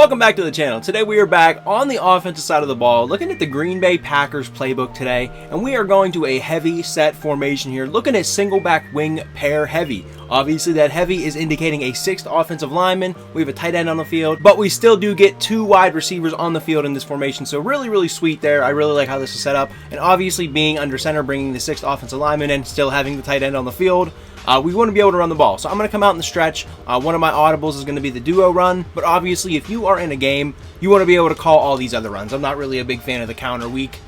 Welcome back to the channel. Today we are back on the offensive side of the ball, looking at the Green Bay Packers playbook today, and we are going to a heavy set formation here, looking at single back wing pair heavy. Obviously that heavy is indicating a sixth offensive lineman. We have a tight end on the field, but we still do get two wide receivers on the field in this formation, so really sweet there. I really like how this is set up, and obviously being under center, bringing the sixth offensive lineman and still having the tight end on the field, we want to be able to run the ball. So I'm going to come out in the stretch. One of my audibles is going to be the duo run, but obviously if you are in a game, you want to be able to call all these other runs. I'm not really a big fan of the counter weak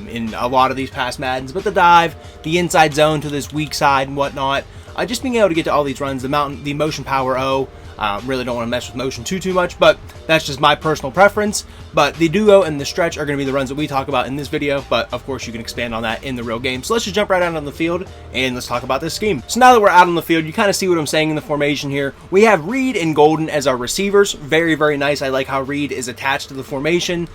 in a lot of these past Maddens, but the dive, the inside zone to this weak side and whatnot, just being able to get to all these runs, the motion power O. Really don't want to mess with motion too much, but that's just my personal preference. But the duo and the stretch are going to be the runs that we talk about in this video, but of course you can expand on that in the real game. So let's just jump right out on the field and let's talk about this scheme. So now that we're out on the field, you kind of see what I'm saying in the formation here. We have Reed and Golden as our receivers. Very nice. I like how Reed is attached to the formation.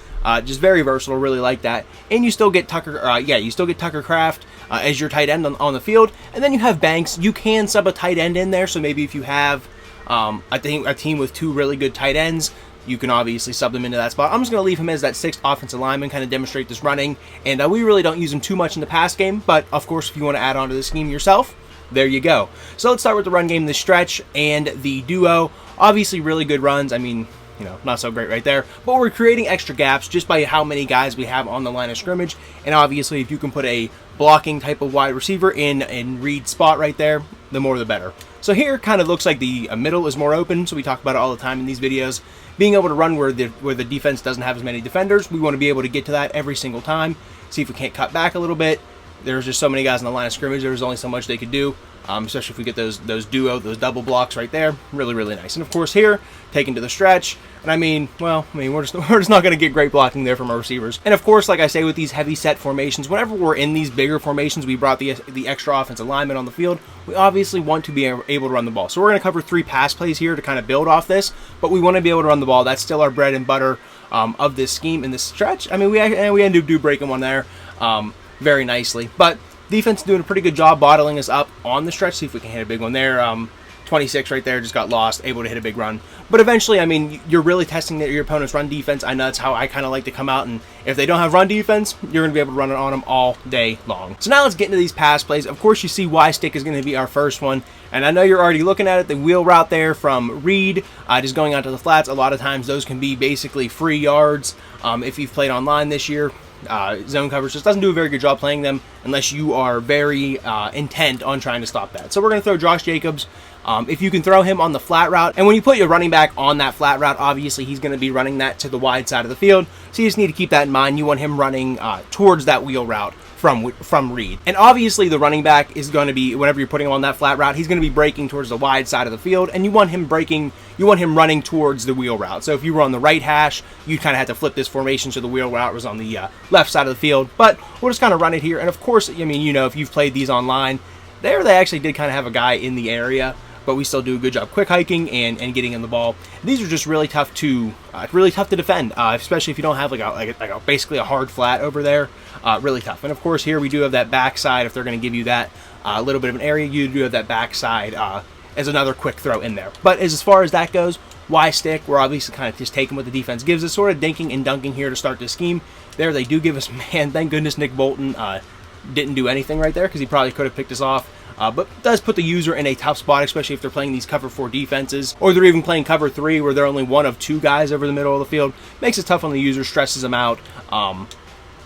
Just very versatile, really like that. And you still get Tucker, you still get Tucker Kraft as your tight end on the field. And then you have Banks. You can sub a tight end in there, so maybe if you have I think a team with two really good tight ends, you can obviously sub them into that spot. I'm just going to leave him as that sixth offensive lineman, kind of demonstrate this running, and we really don't use him too much in the pass game, but of course if you want to add on to the scheme yourself, there you go. So let's start with the run game, the stretch, and the duo. Obviously really good runs. I mean, you know, not so great right there, but we're creating extra gaps just by how many guys we have on the line of scrimmage, and obviously if you can put a blocking type of wide receiver in Reed's spot right there, the more the better. So here kind of looks like the middle is more open, so we talk about it all the time in these videos. Being able to run where the defense doesn't have as many defenders, we want to be able to get to that every single time. See if we can't cut back a little bit. There's just so many guys on the line of scrimmage, there's only so much they could do, especially if we get those those double blocks right there. Really nice. And of course here, taken to the stretch, and we're just not going to get great blocking there from our receivers. And of course, like I say, with these heavy set formations, whenever we're in these bigger formations, we brought the extra offensive lineman on the field, we obviously want to be able to run the ball. So we're going to cover 3 pass plays here to kind of build off this, but we want to be able to run the ball. That's still our bread and butter of this scheme in this stretch. I mean, we ended up breaking one there very nicely, but defense is doing a pretty good job bottling us up on the stretch. See if we can hit a big one there. 26 right there, just got lost, able to hit a big run. But eventually, I mean, you're really testing your opponent's run defense. I know that's how I kind of like to come out, and if they don't have run defense, you're going to be able to run it on them all day long. So now let's get into these pass plays. Of course, you see Y-stick is going to be our first one, and I know you're already looking at it, the wheel route there from Reed, just going out to the flats. A lot of times those can be basically free yards. If you've played online this year, zone coverage just doesn't do a very good job playing them unless you are very intent on trying to stop that. So we're going to throw Josh Jacobs. If you can throw him on the flat route, and when you put your running back on that flat route, obviously he's going to be running that to the wide side of the field, so you just need to keep that in mind. You want him running towards that wheel route from Reed. And obviously the running back is going to be, whenever you're putting him on that flat route, he's going to be breaking towards the wide side of the field, and you want him running towards the wheel route. So if you were on the right hash, you kind of had to flip this formation so the wheel route was on the left side of the field, but we'll just kind of run it here. And of course, I mean, you know, if you've played these online, they actually did kind of have a guy in the area, but we still do a good job quick hiking and getting in the ball. These are just really tough to defend, especially if you don't have like basically a hard flat over there. Really tough. And of course here we do have that backside. If they're going to give you that little bit of an area, you do have that backside as another quick throw in there. But as far as that goes, Y-stick, we're obviously kind of just taking what the defense gives us, sort of dinking and dunking here to start this scheme. There they do give us, man, thank goodness Nick Bolton didn't do anything right there, because he probably could have picked us off. But does put the user in a tough spot, especially if they're playing these cover 4 defenses, or they're even playing cover 3 where they're only one of 2 guys over the middle of the field. Makes it tough on the user, stresses them out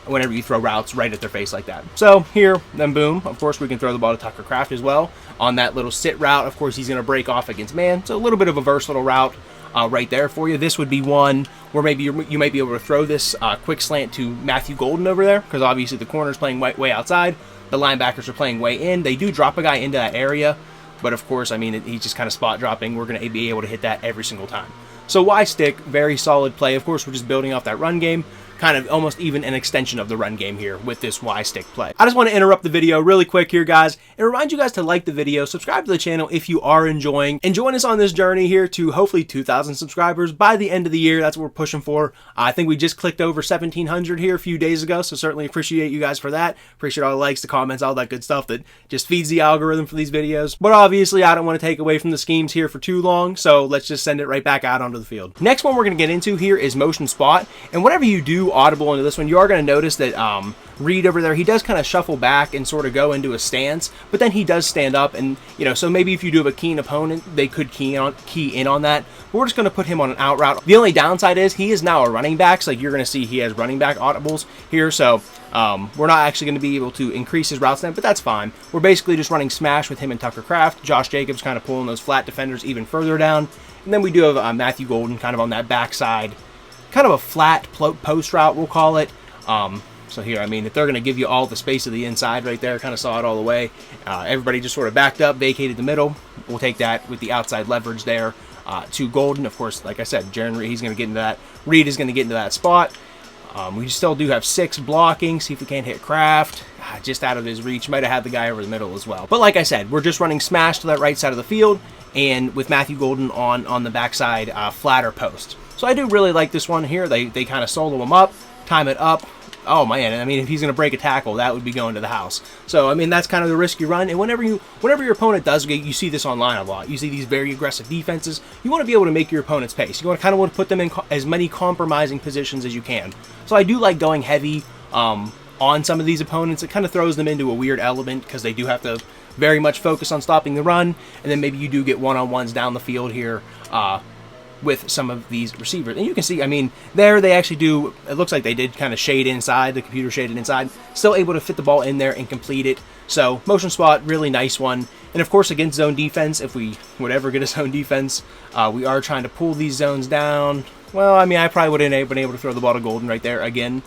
whenever you throw routes right at their face like that. So here, then boom, of course we can throw the ball to Tucker Kraft as well on that little sit route. Of course he's going to break off against man, so a little bit of a versatile route right there for you. This would be one where maybe you might be able to throw this quick slant to Matthew Golden over there, because obviously the corner's playing way outside. The linebackers are playing way in. They do drop a guy into that area, but of course, I mean, he's just kind of spot dropping. We're going to be able to hit that every single time. So Y-stick, very solid play. Of course, we're just building off that run game. kind of almost even an extension of the run game here with this Y stick play. I just want to interrupt the video really quick here, guys, and remind you guys to like the video, subscribe to the channel if you are enjoying, and join us on this journey here to hopefully 2,000 subscribers by the end of the year. That's what we're pushing for. I think we just clicked over 1,700 here a few days ago, so certainly appreciate you guys for that. Appreciate all the likes, the comments, all that good stuff that just feeds the algorithm for these videos. But obviously, I don't want to take away from the schemes here for too long, so let's just send it right back out onto the field. Next one we're going to get into here is motion spot, and whenever you do audible into this one, you are going to notice that Reed over there, he does kind of shuffle back and sort of go into a stance, but then he does stand up, and so maybe if you do have a keen opponent, they could key in on that. But we're just going to put him on an out route. The only downside is he is now a running back, so you're going to see he has running back audibles here, so we're not actually going to be able to increase his route stamp, but that's fine. We're basically just running smash with him and Tucker Kraft. Josh Jacobs kind of pulling those flat defenders even further down, and then we do have Matthew Golden kind of on that backside, kind of a flat post route, we'll call it. So here, I mean, if they're going to give you all the space of the inside right there, kind of saw it all the way. Everybody just sort of backed up, vacated the middle. We'll take that with the outside leverage there to Golden. Of course, like I said, Jaron Reed, he's going to get into that. Reed is going to get into that spot. We still do have 6 blocking. See if we can't hit Kraft. Just out of his reach. Might have had the guy over the middle as well. But like I said, we're just running smash to that right side of the field, and with Matthew Golden on the backside, flatter post. So I do really like this one here. They kind of solo him up, time it up. Oh man, I mean, if he's going to break a tackle, that would be going to the house. So I mean, that's kind of the risk you run. And whenever your opponent does, you see this online a lot. You see these very aggressive defenses. You want to be able to make your opponent's pace. You want to put them in as many compromising positions as you can. So I do like going heavy on some of these opponents. It kind of throws them into a weird element because they do have to very much focus on stopping the run, and then maybe you do get one-on-ones down the field here with some of these receivers. And you can see, I mean, there they actually do, it looks like they did kind of shade inside, the computer shaded inside, still able to fit the ball in there and complete it. So motion spot, really nice one. And of course, against zone defense, if we would ever get a zone defense, we are trying to pull these zones down. Well, I mean, I probably wouldn't have been able to throw the ball to Golden right there again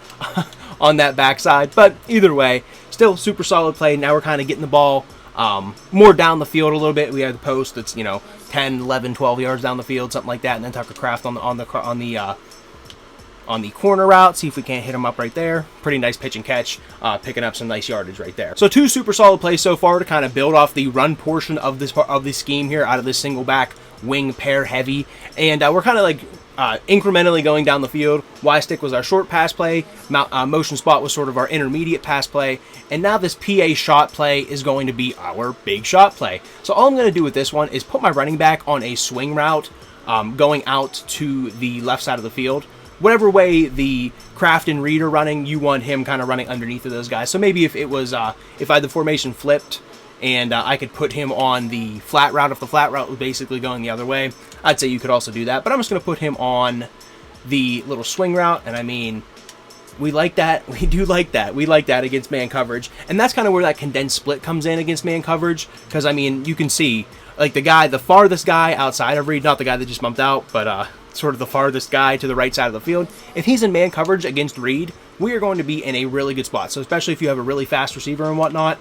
on that backside. But either way, still super solid play. Now we're kind of getting the ball more down the field a little bit. We have the post that's 10, 11, 12 yards down the field, something like that, and then Tucker Kraft on the corner route. See if we can't hit him up right there. Pretty nice pitch and catch, picking up some nice yardage right there. So 2 super solid plays so far to kind of build off the run portion of this scheme here out of this single back wing pair heavy, and we're kind of like incrementally going down the field. Y stick was our short pass play, motion spot was sort of our intermediate pass play, and now this PA shot play is going to be our big shot play. So all I'm going to do with this one is put my running back on a swing route going out to the left side of the field. Whatever way the Kraft and Reed are running, you want him kind of running underneath of those guys. So maybe if it was if I had the formation flipped and I could put him on the flat route, if the flat route was basically going the other way, I'd say you could also do that. But I'm just going to put him on the little swing route, and I mean, we like that. We do like that. We like that against man coverage, and that's kind of where that condensed split comes in against man coverage, because I mean, you can see like the farthest guy outside of Reed, not the guy that just bumped out, but sort of the farthest guy to the right side of the field. If he's in man coverage against Reed, we are going to be in a really good spot. So especially if you have a really fast receiver and whatnot,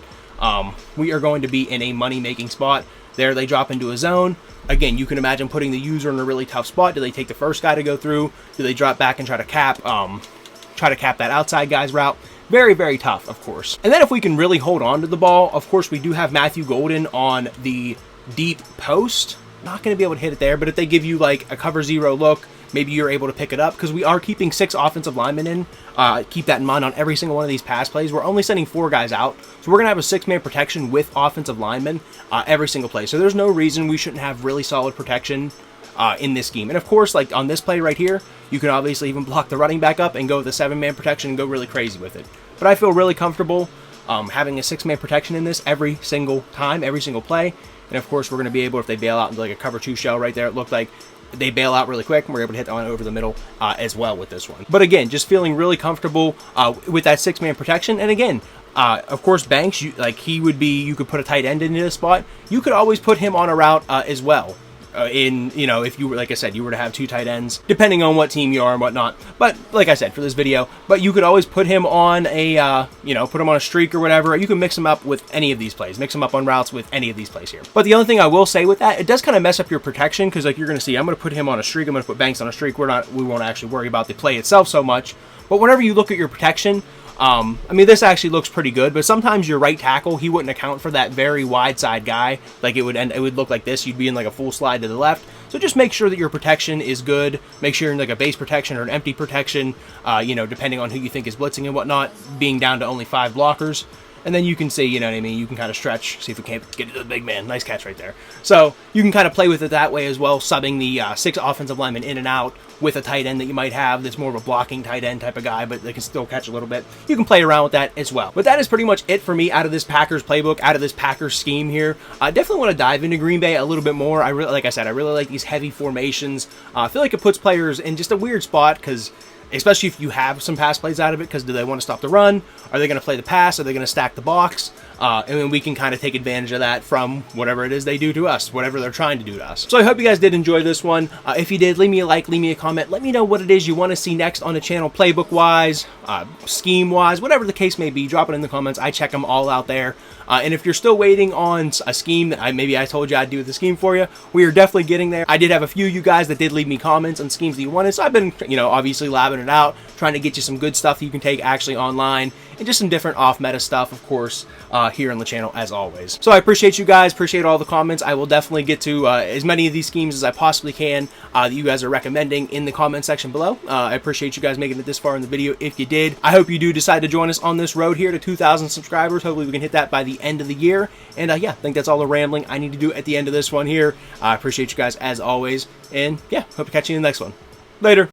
we are going to be in a money-making spot. There they drop into a zone. Again, you can imagine putting the user in a really tough spot. Do they take the first guy to go through? Do they drop back and try to cap that outside guy's route? Very, very tough, of course. And then if we can really hold on to the ball, of course, we do have Matthew Golden on the deep post. Not going to be able to hit it there, but if they give you like a cover 0 look, maybe you're able to pick it up, because we are keeping 6 offensive linemen in. Keep that in mind on every single one of these pass plays. We're only sending 4 guys out, so we're going to have a 6-man protection with offensive linemen every single play. So there's no reason we shouldn't have really solid protection in this scheme. And of course, like on this play right here, you can obviously even block the running back up and go with a 7-man protection and go really crazy with it. But I feel really comfortable having a 6-man protection in this every single time, every single play. And of course, we're going to be able, if they bail out into like a cover 2 shell right there, it looked like they bail out really quick, and we're able to hit on over the middle as well with this one. But again, just feeling really comfortable with that 6-man protection. And again, of course, Banks, you could put a tight end into this spot. You could always put him on a route as well. in, you know, if you were, like I said, you were to have 2 tight ends, depending on what team you are and whatnot. But like I said, for this video, but you could always put him on a, you know, put him on a streak or whatever. You can mix him up with any of these plays, mix him up on routes with any of these plays here. But the only thing I will say with that, it does kind of mess up your protection, because like you're going to see, I'm going to put him on a streak, I'm going to put Banks on a streak. We won't actually worry about the play itself so much. But whenever you look at your protection, I mean, this actually looks pretty good, but sometimes your right tackle, he wouldn't account for that very wide side guy. Like it would look like this. You'd be in like a full slide to the left. So just make sure that your protection is good. Make sure you're in like a base protection or an empty protection, you know, depending on who you think is blitzing and whatnot, being down to only 5 blockers. And then you can see, you know what I mean, you can kind of stretch, see if we can't get it to the big man. Nice catch right there. So you can kind of play with it that way as well, subbing the 6 offensive linemen in and out with a tight end that you might have that's more of a blocking tight end type of guy, but they can still catch a little bit. You can play around with that as well. But that is pretty much it for me out of this Packers playbook, out of this Packers scheme here. I definitely want to dive into Green Bay a little bit more. Like I said, I really like these heavy formations. I feel like it puts players in just a weird spot, because especially if you have some pass plays out of it, because do they want to stop the run? Are they going to play the pass? Are they going to stack the box? And then we can kind of take advantage of that from whatever it is they do to us, whatever they're trying to do to us. So I hope you guys did enjoy this one. If you did, leave me a like, leave me a comment. Let me know what it is you want to see next on the channel, playbook-wise, scheme-wise, whatever the case may be. Drop it in the comments. I check them all out there. And if you're still waiting on a scheme that maybe I told you I'd do the scheme for you, we are definitely getting there. I did have a few of you guys that did leave me comments on schemes that you wanted, so I've been, you know, obviously labbing it out, trying to get you some good stuff that you can take actually online, and just some different off-meta stuff, of course, here on the channel as always. So I appreciate you guys, appreciate all the comments. I will definitely get to as many of these schemes as I possibly can that you guys are recommending in the comment section below. I appreciate you guys making it this far in the video if you did. I hope you do decide to join us on this road here to 2,000 subscribers. Hopefully we can hit that by the end of the year. And yeah, I think that's all the rambling I need to do at the end of this one here. I appreciate you guys as always. And yeah, hope to catch you in the next one. Later.